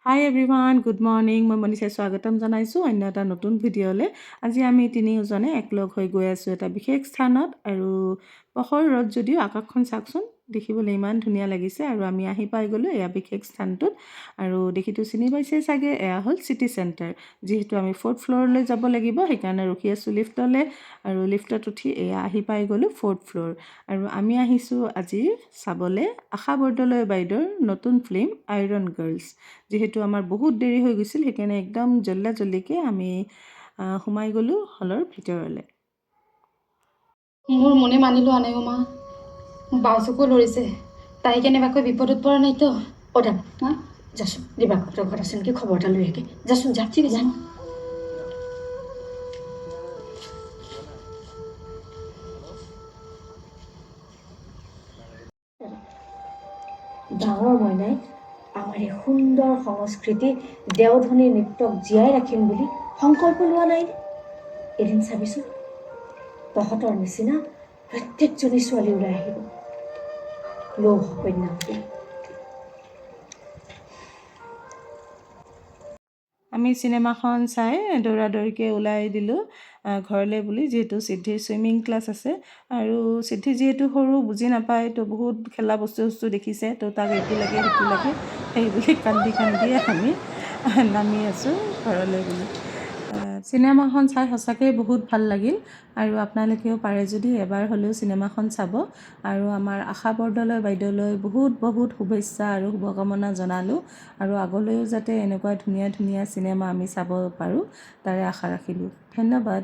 হাই everyone, good morning. মই মনীষাই স্বাগতম জনাইছোঁ অন্য এটা নতুন ভিডিঅ'লৈ। আজি আমি তিনিওজনে একলগ হৈ গৈ আছোঁ এটা বিশেষ স্থানত। আৰু পহৰ ৰ'দ যদিও আকাশখন চাওকচোন, দেখিবলৈ ইমান ধুনীয়া লাগিছে। আৰু আমি আহি পাই গ'লোঁ এয়া বিশেষ স্থানটোত। আৰু দেখিটো চিনি পাইছে চাগে, এয়া হ'ল চিটি চেণ্টাৰ। যিহেতু আমি 4th ফ্ল'ৰলৈ যাব লাগিব, সেইকাৰণে ৰখি আছোঁ লিফ্টলৈ। আৰু লিফ্টত উঠি এয়া আহি পাই গ'লোঁ 4th ফ্ল'ৰ। আৰু আমি আহিছোঁ আজি চাবলৈ আশা বৰদলৈ বাইদেউৰ নতুন ফিল্ম আইৰণ গাৰ্লছ। যিহেতু আমাৰ বহুত দেৰি হৈ গৈছিল, সেইকাৰণে একদম জল্দিকৈ আমি সোমাই গ'লোঁ হলৰ ভিতৰলৈ। মোৰ মনে মানিলো আনে মা, বাজুকো লৰিছে। তাই কেনেবাকৈ বিপদত পৰা নাইতো। দাম হা যাচোন দিবা ঘৰত আছে নেকি খবৰ এটা লৈ আহে। যাচোন যা, ঠিক আছে। ডাঙৰ মইনাই আমাৰ এই সুন্দৰ সংস্কৃতি দেওধনী নৃত্যক জীয়াই ৰাখিম বুলি সংকল্প লোৱা নাই। এদিন চাবিচোন, তহঁতৰ নিচিনা প্ৰত্যেকজনী ছোৱালী ওলাই আহিব লৌহ কন্যা বুলি। আমি চিনেমাখন চাই দৌৰাদৌৰিকৈ ওলাই দিলোঁ ঘৰলৈ বুলি, যিহেতু সিদ্ধিৰ ছুইমিং ক্লাছ আছে। আৰু সিদ্ধি যিহেতু সৰু, বুজি নাপায়, তো বহুত খেলা বস্তু দেখিছে, তো তাক এইটো লাগে সেইটো লাগে, সেই বুলি কান্দিয়ে আমি নামি আছোঁ ঘৰলৈ বুলি। চিনেমাখন চাই সঁচাকৈ বহুত ভাল লাগিল। আৰু আপোনালোকেও পাৰে যদি এবাৰ হ'লেও চিনেমাখন চাব। আৰু আমাৰ আশা বৰদলৈ বাইদেউলৈ বহুত বহুত শুভেচ্ছা আৰু শুভকামনা জনালোঁ। আৰু আগলৈও যাতে এনেকুৱা ধুনীয়া ধুনীয়া চিনেমা আমি চাব পাৰোঁ, তাৰে আশা ৰাখিলোঁ। ধন্যবাদ।